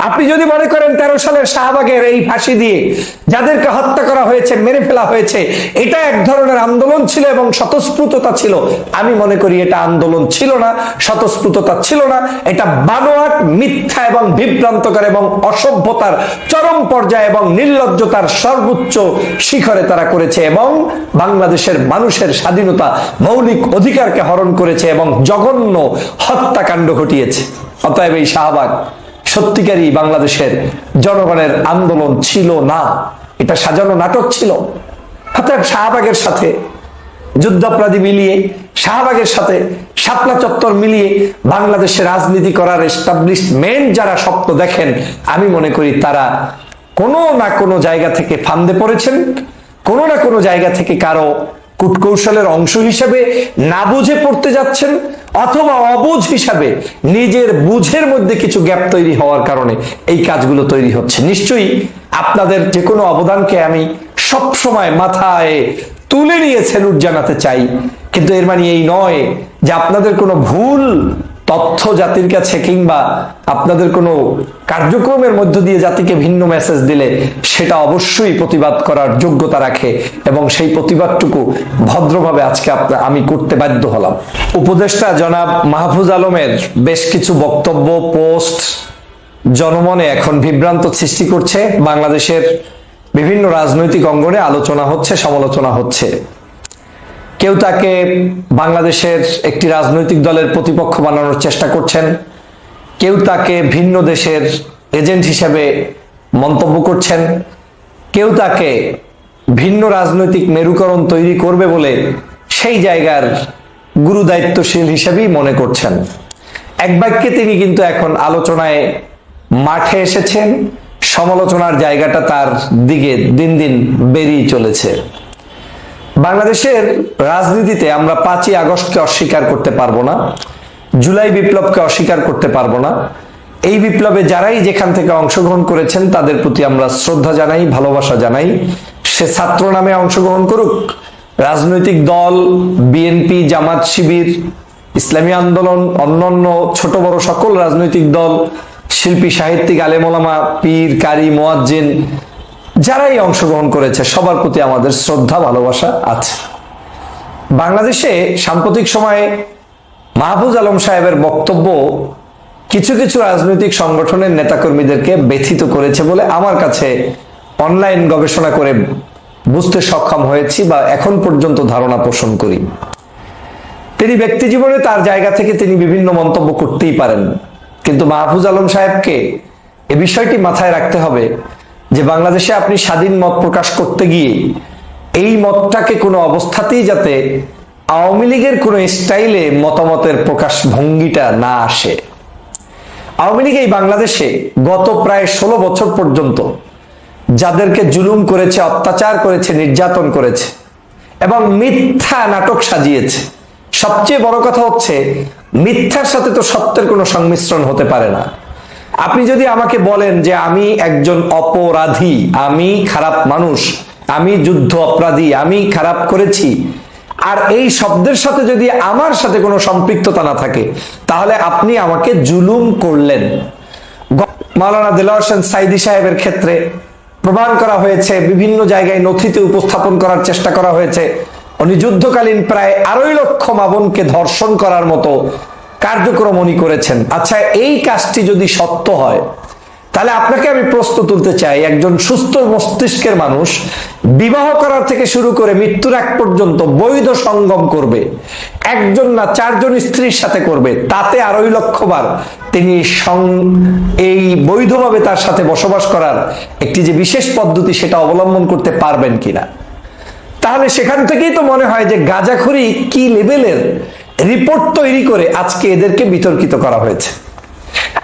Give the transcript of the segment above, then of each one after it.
আপনি যদি মনে করেন 13 সালের শাহবাগের এই ফাঁসি দিয়ে যাদেরকে হত্যা করা হয়েছে, মেরে ফেলা হয়েছে, এটা এক ধরনের আন্দোলন ছিল এবং স্বতঃস্ফূর্ততা ছিল, আমি মনে করি এটা আন্দোলন ছিল না, স্বতঃস্ফূর্ততা ছিল না, এটা বানোয়াট, মিথ্যা এবং বিভ্রান্তকর এবং অসভ্যতার চরম পর্যায়ে এবং নির্লজ্জতার সর্বোচ্চ শিখরে তারা করেছে এবং বাংলাদেশের মানুষের স্বাধীনতা, মৌলিক অধিকারকে হরণ করেছে এবং জঘন্য হত্যাকাণ্ড ঘটিয়েছে। অতএব এই শাহবাগ সত্যিকারই বাংলাদেশের জনগণের আন্দোলন ছিল না, এটা সাজানো নাটক ছিল। অতএব শাহবাগের সাথে যুদ্ধাপরাধী মিলিয়ে, শাহবাগের সাথে শাপলা চত্বর মিলিয়ে বাংলাদেশে রাজনীতি করার এস্টাবলিশমেন্ট যারা স্বপ্ন দেখেন, আমি মনে করি তারা কোনো না কোনো জায়গা থেকে ফান্দে পড়েছেন, কোনো না কোনো জায়গা থেকে কারো কূটকৌশলের অংশ হিসেবে না বুঝে পড়তে যাচ্ছেন, অথবা অবুঝ হিসাবে নিজের বুঝের মধ্যে কিছু গ্যাপ তৈরি হওয়ার কারণে এই কাজগুলো তৈরি হচ্ছে। নিশ্চয়ই আপনাদের যে কোনো অবদানকে আমি সবসময় মাথায় তুলে নিয়ে স্যালুট জানাতে চাই, কিন্তু এর মানে এই নয় যে আপনাদের কোনো ভুল তথ্য জাতির কাছে কিংবা আপনাদের কোনো কার্যক্রমের মধ্য দিয়ে জাতিকে ভিন্ন মেসেজ দিলে সেটা অবশ্যই প্রতিবাদ করার যোগ্যতা রাখে এবং সেই প্রতিবাদটুকু ভদ্রভাবে আজকে আমি করতে বাধ্য হলাম। উপদেষ্টা জনাব মাহফুজ আলমের বেশ কিছু বক্তব্য, পোস্ট জনমনে এখন বিভ্রান্ত সৃষ্টি করছে। বাংলাদেশের বিভিন্ন রাজনৈতিক অঙ্গনে আলোচনা হচ্ছে, সমালোচনা হচ্ছে। কেউ তাকে বাংলাদেশের একটি রাজনৈতিক দলের প্রতিপক্ষ বানানোর চেষ্টা করছেন, কেউ তাকে ভিন্ন দেশের এজেন্ট হিসেবে মন্তব্য করছেন, কেউ তাকে ভিন্ন রাজনৈতিক মেরুকরণ তৈরি করবে বলে সেই জায়গার গুরু দায়িত্বশীল হিসেবেই মনে করছেন। এক বাক্যে তিনি কিন্তু এখন আলোচনায় মাঠে এসেছেন, সমালোচনার জায়গাটা তার দিকে দিন দিন বেরিয়ে চলেছে। বাংলাদেশের রাজনীতিতে আমরা 5ই আগস্টকে অস্বীকার করতে পারবো না, জুলাই বিপ্লবকে অস্বীকার করতে পারবো না। এই বিপ্লবে যারাই যেখান থেকে অংশগ্রহণ করেছেন তাদের প্রতি আমরা শ্রদ্ধা জানাই, ভালোবাসা জানাই। সে ছাত্র নামে অংশগ্রহণ করুক, রাজনৈতিক দল, বিএনপি, জামাত, শিবির, ইসলামী আন্দোলন, অন্যান্য ছোট বড় সকল রাজনৈতিক দল, শিল্পী, সাহিত্যিক, আলেম ওলামা, পীর, কারি, মুয়াজ্জিন, যারাই অংশগ্রহণ করেছে সবার প্রতি আমাদের শ্রদ্ধা, ভালোবাসা আছে। বাংলাদেশে সাম্প্রতিক সময়ে মাহফুজ আলম সাহেবের বক্তব্য কিছু কিছু রাজনৈতিক সংগঠনের নেতাকর্মীদেরকে ব্যথিত করেছে বলে আমার কাছে অনলাইন গবেষণা করে বুঝতে সক্ষম হয়েছি বা এখন পর্যন্ত ধারণা পোষণ করি। তিনি ব্যক্তি জীবনে তার জায়গা থেকে তিনি বিভিন্ন মন্তব্য করতেই পারেন, কিন্তু মাহফুজ আলম সাহেবকে এ বিষয়টি মাথায় রাখতে হবে যে বাংলাদেশে আপনি স্বাধীন মত প্রকাশ করতে গিয়ে এই মতটাকে কোনো অবস্থাতেই যাতে আওয়ামী লীগের কোনো স্টাইলে মতামতের প্রকাশ ভঙ্গিটা না আসে। আওয়ামী লীগ এই বাংলাদেশে গত প্রায় 16 বছর পর্যন্ত যাদেরকে জুলুম করেছে, অত্যাচার করেছে, নির্যাতন করেছে এবং মিথ্যা নাটক সাজিয়েছে, সবচেয়ে বড় কথা হচ্ছে মিথ্যার সাথে তো সত্যের কোনো সংমিশ্রণ হতে পারে না। আপনি যদি আমাকে বলেন যে আমি একজন অপরাধী, আমি খারাপ মানুষ, আমি যুদ্ধ অপরাধী, আমি খারাপ করেছি, আর এই শব্দের সাথে যদি আমার সাথে কোনো সম্পৃক্ততা না থাকে, তাহলে আপনি আমাকে জুলুম করলেন। মাওলানা দেলোয়ার হোসেন সাইদি সাহেবের ক্ষেত্রে প্রমাণ করা হয়েছে, বিভিন্ন জায়গায় নথিতে উপস্থাপন করার চেষ্টা করা হয়েছে, উনি যুদ্ধকালীন প্রায় 2.5 লক্ষ মা বোনকে ধর্ষণ করার মতো কার্যক্রম উনি করেছেন। আচ্ছা, এই কাজটি যদি সত্য হয় তাহলে আপনাকে আমি প্রশ্ন তুলতে চাই, একজন সুস্থ মস্তিষ্কের মানুষ বিবাহ করার থেকে শুরু করে মৃত্যুর আগ পর্যন্ত বৈধ সঙ্গম করবে, একজন না 4 জন স্ত্রীর সাথে করবে, তাতে 2.5 লক্ষ বার তিনি এই বৈধভাবে তার সাথে বসবাস করার একটি যে বিশেষ পদ্ধতি সেটা অবলম্বন করতে পারবেন কিনা? তাহলে সেখান থেকেই তো মনে হয় যে গাঁজাখুরি কি লেভেলের রিপোর্ট তৈরি করে আজকে এদেরকে বিতর্কিত করা হয়েছে।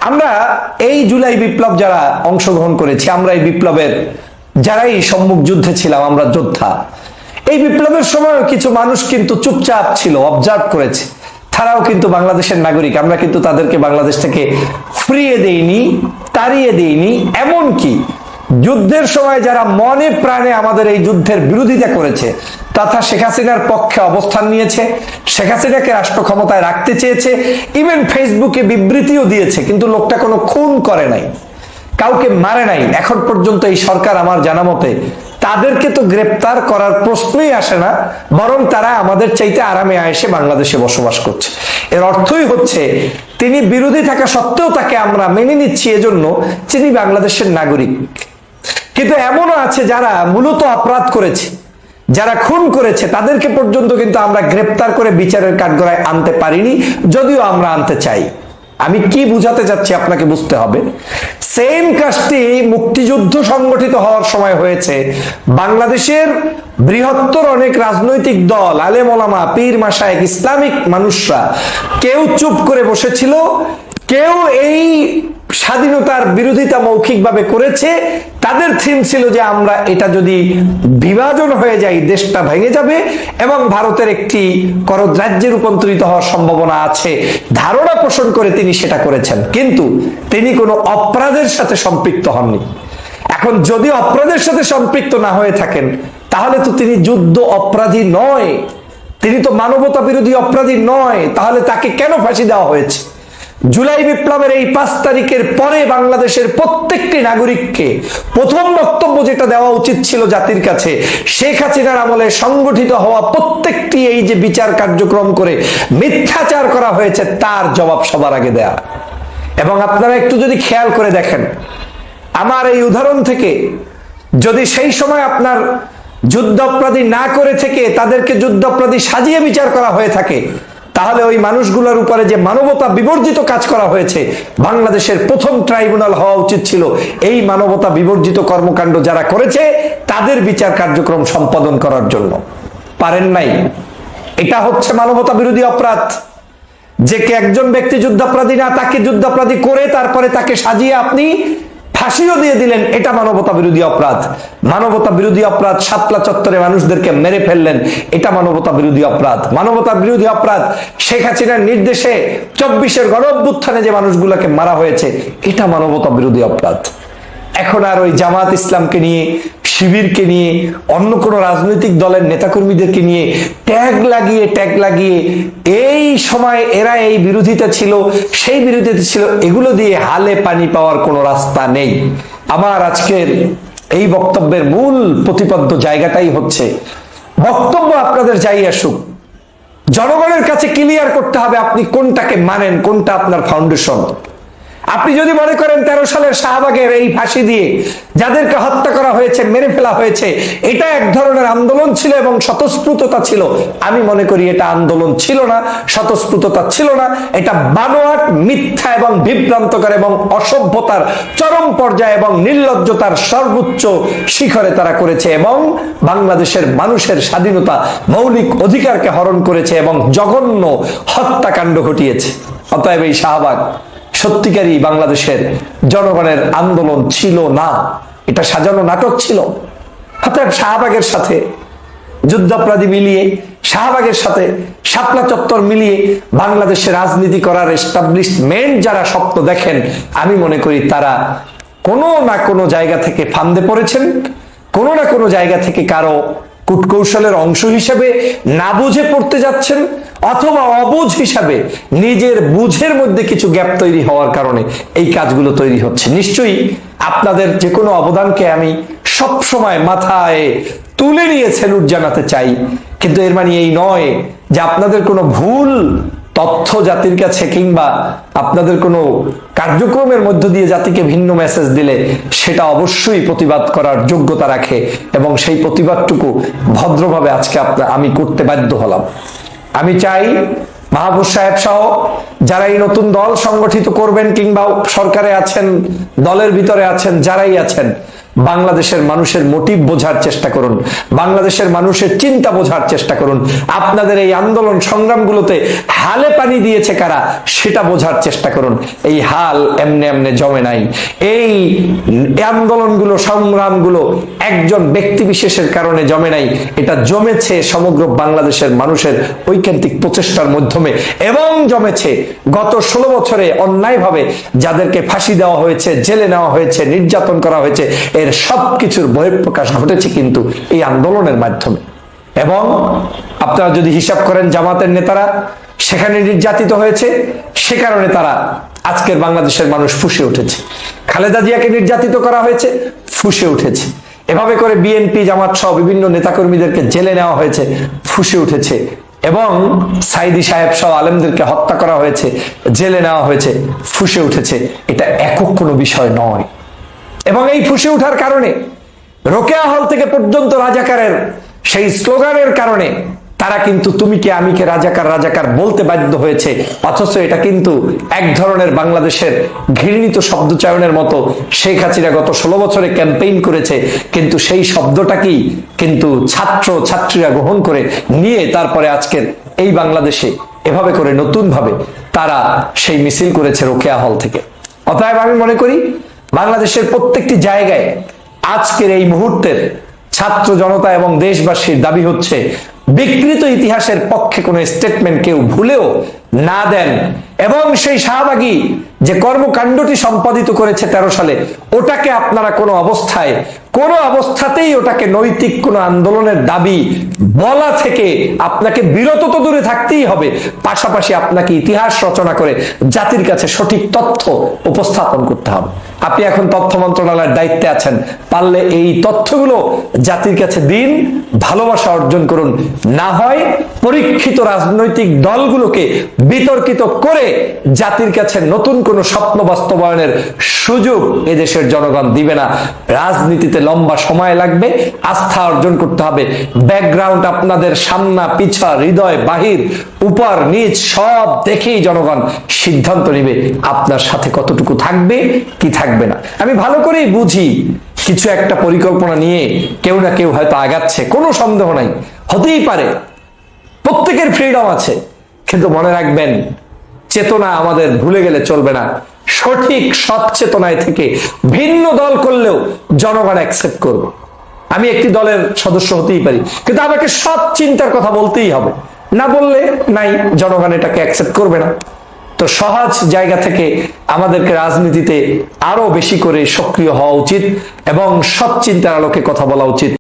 আমরা এই জুলাই বিপ্লব যারা অংশগ্রহণ করেছি, আমরা এই বিপ্লবের যারাই সম্মুখ যুদ্ধে ছিলাম, আমরা যোদ্ধা, এই বিপ্লবের সময় কিছু মানুষ কিন্তু চুপচাপ ছিল, অবজার্ভ করেছে, তারাও কিন্তু বাংলাদেশের নাগরিক। আমরা কিন্তু তাদেরকে বাংলাদেশ থেকে ফিরিয়ে দেইনি, তাড়িয়ে দেইনি। এমনকি যুদ্ধের সময় যারা মনে প্রাণে আমাদের এই যুদ্ধের বিরোধিতা করেছে তথা শেখ হাসিনার পক্ষে অবস্থান নিয়েছে, শেখ হাসিনাকে রাষ্ট্র ক্ষমতায় রাখতে চেয়েছে, ইভেন ফেসবুকে বিবৃতিও দিয়েছে, কিন্তু লোকটা কোনো খুন করে নাই, কাউকে মারে নাই এখন পর্যন্ত এই সরকার আমার জানা মতে, তাদেরকে তো গ্রেপ্তার করার প্রশ্নই আসে না, বরং তারা আমাদের চাইতে আরামে আয়েসে বাংলাদেশে বসবাস করছে। এর অর্থই হচ্ছে তিনি বিরোধী থাকা সত্ত্বেও তাকে আমরা মেনে নিচ্ছি, এজন্য তিনি বাংলাদেশের নাগরিক। কিন্তু এমনও আছে যারা মূলত অপরাধ করেছে, যারা খুন করেছে, তাদেরকে পর্যন্ত কিন্তু আমরা গ্রেপ্তার করে বিচারের কাঠগড়ায় আনতে পারিনি, যদিও আমরা আনতে চাই। আমি কি বুঝাতে চাচ্ছি আপনাকে বুঝতে হবে। সেম কাজটি মুক্তিযুদ্ধ সংগঠিত হওয়ার সময় হয়েছে। বাংলাদেশের বৃহত্তর অনেক রাজনৈতিক দল, আলেম ওলামা, পীর মাশায়েখ, ইসলামিক মানুষরা কেউ চুপ করে বসেছিল, কেউ এই স্বাধীনতার বিরোধিতা মৌখিকভাবে করেছে। তাদের থিম ছিল যে আমরা এটা যদি বিভাজন হয়ে যায় দেশটা ভেঙে যাবে এবং ভারতের একটি করদ রাজ্যে রূপান্তরিত হওয়ার সম্ভাবনা আছে, ধারণা পোষণ করে তিনি সেটা করেছেন। কিন্তু তিনি কোনো অপরাধের সাথে সম্পৃক্ত হননি। এখন যদি অপরাধের সাথে সম্পৃক্ত না হয়ে থাকেন, তাহলে তো তিনি যুদ্ধ অপরাধী নয়, তিনি তো মানবতা বিরোধী অপরাধী নয়। তাহলে তাকে কেন ফাঁসি দেওয়া হয়েছে? জুলাই বিপ্লবের এই 5 তারিখের পরে বাংলাদেশের প্রত্যেকটি নাগরিককে প্রথম বক্তব্য যেটা দেওয়া উচিত ছিল জাতির কাছে, শেখ হাসিনার আমলে সংগঠিত হওয়া প্রত্যেকটি এই যে বিচার কার্যক্রম করে মিথ্যাচার করা হয়েছে তার জবাব সবার আগে দেয়া। এবং আপনারা একটু যদি খেয়াল করে দেখেন, আমার এই উদাহরণ থেকে যদি সেই সময় আপনার যুদ্ধাপরাধী না করে থেকে তাদেরকে যুদ্ধাপরাধী সাজিয়ে বিচার করা হয়ে থাকে, তাহলে ওই মানুষগুলোর উপরে যে মানবতা বিবর্জিত কাজ করা হয়েছে, বাংলাদেশের প্রথম ট্রাইব্যুনাল হওয়া উচিত ছিল এই মানবতা বিবর্জিত কর্মকাণ্ড যারা করেছে তাদের বিচার কার্যক্রম সম্পাদন করার জন্য। পারেন নাই। এটা হচ্ছে মানবতা বিরোধী অপরাধ। যে কে একজন ব্যক্তি যুদ্ধাপরাধী না, তাকে যুদ্ধাপরাধী করে তারপরে তাকে সাজিয়ে আপনি ফাঁসিও দিয়ে দিলেন, এটা মানবতা বিরোধী অপরাধ। মানবতা বিরোধী অপরাধ শাপলা চত্বরে মানুষদেরকে মেরে ফেললেন, এটা মানবতা বিরোধী অপরাধ। মানবতা বিরোধী অপরাধ শেখ হাসিনার নির্দেশে 24-এর গণঅভ্যুত্থানে যে মানুষগুলোকে মারা হয়েছে, এটা মানবতা বিরোধী অপরাধ। এখন আর ওই জামাত ইসলামকে নিয়ে, শিবিরকে নিয়ে, অন্য কোনো রাজনৈতিক দলের নেতাকর্মীদেরকে নিয়ে ট্যাগ লাগিয়ে এই সময় এরা এই বিরোধিতা ছিল, সেই বিরোধিতা ছিল, এগুলো দিয়ে হালে পানি পাওয়ার কোনো রাস্তা নেই। আমার আজকের এই বক্তব্যের মূল প্রতিপাদ্য জায়গাটাই হচ্ছে, বক্তব্য আপনাদের যাই আসুক, জনগণের কাছে ক্লিয়ার করতে হবে আপনি কোনটাকে মানেন, কোনটা আপনার ফাউন্ডেশন। আপনি যদি মনে করেন 13 সালের শাহবাগের এই ফাঁসি দিয়ে যাদেরকে হত্যা করা হয়েছে, মেরে ফেলা হয়েছে, এটা এক ধরনের আন্দোলন ছিল এবং স্বতঃস্ফূর্ততা ছিল, আমি মনে করি এটা আন্দোলন ছিল না, স্বতঃস্ফূর্ততা ছিল না, এটা বানোয়াট, মিথ্যা এবং বিভ্রান্তকর এবং অসভ্যতার চরম পর্যায়ে এবং নির্লজ্জতার সর্বোচ্চ শিখরে তারা করেছে এবং বাংলাদেশের মানুষের স্বাধীনতা, মৌলিক অধিকারকে হরণ করেছে এবং জঘন্য হত্যাকাণ্ড ঘটিয়েছে। অতএব এই শাহবাগ সত্যিকারই বাংলাদেশের জনগণের আন্দোলন ছিল না, এটা সাজানো নাটক ছিল। অতএব শাহবাগের সাথে যুদ্ধাপরাধী মিলিয়ে, শাহবাগের সাথে শাপলা চত্বর মিলিয়ে বাংলাদেশে রাজনীতি করার এস্টাবলিশমেন্ট যারা স্বপ্ন দেখেন, আমি মনে করি তারা কোনো না কোনো জায়গা থেকে ফান্দে পড়েছেন, কোনো না কোনো জায়গা থেকে কারো কূটকৌশলের অংশ হিসেবে না বুঝে পড়তে যাচ্ছেন, অথবা অবুঝ হিসাবে নিজের বুঝের মধ্যে কিছু গ্যাপ তৈরি হওয়ার কারণে এই কাজগুলো তৈরি হচ্ছে। নিশ্চয়ই আপনাদের যে কোনো অবদানকে আমি সব সময় মাথায় তুলে নিয়ে স্যালুট জানাতে চাই, কিন্তু এর মানে এই নয় যে আপনাদের কোনো ভুল তথ্য জাতির কাছে কিংবা আপনাদের কোনো কার্যক্রমের মধ্য দিয়ে জাতিকে ভিন্ন মেসেজ দিলে সেটা অবশ্যই প্রতিবাদ করার যোগ্যতা রাখে এবং সেই প্রতিবাদটুকু ভদ্রভাবে আজকে আমি করতে বাধ্য হলাম। আমি চাই মাহবুব সাহেব সহ যারা এই নতুন দল সংগঠিত করবেন কিংবা সরকারে আছেন, দলের ভিতরে আছেন, যারাই আছেন, বাংলাদেশের মানুষের মোটিভ বোঝার চেষ্টা করুন, বাংলাদেশের মানুষের চিন্তা বোঝার চেষ্টা করুন। আপনাদের এই আন্দোলন সংগ্রামগুলোতে হালে পানি দিয়েছে কারা সেটা বোঝার চেষ্টা করুন। এই হাল এমনে এমনে জমে নাই। এই আন্দোলনগুলো, সংগ্রামগুলো একজন ব্যক্তি বিশেষের কারণে জমে নাই, এটা জমেছে সমগ্র বাংলাদেশের মানুষের ঐকান্তিক প্রচেষ্টার মাধ্যমে এবং জমেছে গত 16 বছরে অন্যায়ভাবে যাদেরকে ফাঁসি দেওয়া হয়েছে, জেলে নেওয়া হয়েছে, নির্যাতন করা হয়েছে, এর সবকিছুর বহিঃপ্রকাশ ঘটেছে কিন্তু এই আন্দোলনের মাধ্যমে। এবং আপনারা যদি হিসাব করেন, জামাতের নেতারা সেখানে নির্যাতিত হয়েছে, সে কারণে তারা আজকের বাংলাদেশের মানুষ ফুঁসে উঠেছে। খালেদা জিয়াকে নির্যাতিত করা হয়েছে, ফুঁসে উঠেছে। এভাবে করে বিএনপি জামাত সহ বিভিন্ন নেতাকর্মীদেরকে জেলে নেওয়া হয়েছে, ফুঁসে উঠেছে। এবং সাইদি সাহেব সহ আলেমদেরকে হত্যা করা হয়েছে, জেলে নেওয়া হয়েছে, ফুঁসে উঠেছে। এটা একক কোনো বিষয় নয়। এবং এই ফুঁসে ওঠার কারণে রোকেয়া হল থেকে পর্যন্ত রাজাকারের সেই স্লোগানের কারণে তারা কিন্তু তুমি কে আমি কে রাজাকার রাজাকার বলতে বাধ্য হয়েছে। অথচ এটা কিন্তু এক ধরনের বাংলাদেশের ঘৃণিত শব্দচয়নের মতো। শেখ হাসিনা গত 16 বছরে ক্যাম্পেইন করেছে, কিন্তু সেই শব্দটাকেই কিন্তু ছাত্র ছাত্রীরা গ্রহণ করে নিয়ে তারপরে আজকের এই বাংলাদেশে এভাবে করে নতুন ভাবে তারা সেই মিছিল করেছে রোকেয়া হল থেকে। অতএব আমি মনে করি বাংলাদেশের প্রত্যেকটি জায়গায় আজকের এই মুহূর্তের ছাত্র জনতা এবং দেশবাসীর দাবি হচ্ছে বিকৃত ইতিহাসের পক্ষে কোনো স্টেটমেন্ট কেউ ভুলেও না দেন। এবং সেই শাহবাগী যে কর্মকাণ্ডটি সম্পাদিত করেছে 13 সালে, ওটাকে আপনারা কোনো অবস্থাতেই ওটাকে নৈতিক কোনো আন্দোলনের দাবি বলা থেকে আপনাকে বিরত তো দূরে থাকতেই হবে, পাশাপাশি আপনাকে ইতিহাস রচনা করে জাতির কাছে সঠিক তথ্য উপস্থাপন করতে হবে। আপনি এখন তথ্য মন্ত্রণালয়ের দায়িত্বে আছেন, পারলে এই তথ্যগুলো জাতির কাছে দিন, ভালোবাসা অর্জন করুন। না হয় পরীক্ষিত রাজনৈতিক দলগুলোকে বিতর্কিত করে জাতির কাছে নতুন কোন স্বপ্ন বাস্তবায়নের সুযোগ এদেশের জনগণ দিবে না। রাজনীতিতে লম্বা সময় লাগবে, আস্থা অর্জন করতে হবে। ব্যাকগ্রাউন্ড আপনাদের সামনা পিছা হৃদয় বাহির উপর নিচ সব দেখেই জনগণ সিদ্ধান্ত নেবে আপনার সাথে কতটুকু থাকবে কি থাকবে না। আমি ভালো করেই বুঝি কিছু একটা পরিকল্পনা নিয়ে কেউ না কেউ হয়তো আগাচ্ছে, কোনো সন্দেহ নাই, হতেই পারে, প্রত্যেকের ফ্রিডম আছে। কিন্তু মনে রাখবেন, চেতনা আমাদের ভুলে গেলে চলবে না। সঠিক সচেতনায় থেকে ভিন্ন দল করলেও জনগণ অ্যাকসেপ্ট করবে। আমি একটি দলের সদস্য হতেই পারি, কিন্তু আমাকে সৎ চিন্তার কথা বলতেই হবে, না বললে নাই, জনগণ এটাকে অ্যাকসেপ্ট করবে না। তো সহজ জায়গা থেকে আমাদেরকে রাজনীতিতে আরো বেশি করে সক্রিয় হওয়া উচিত এবং সৎ চিন্তার আলোকে কথা বলা উচিত।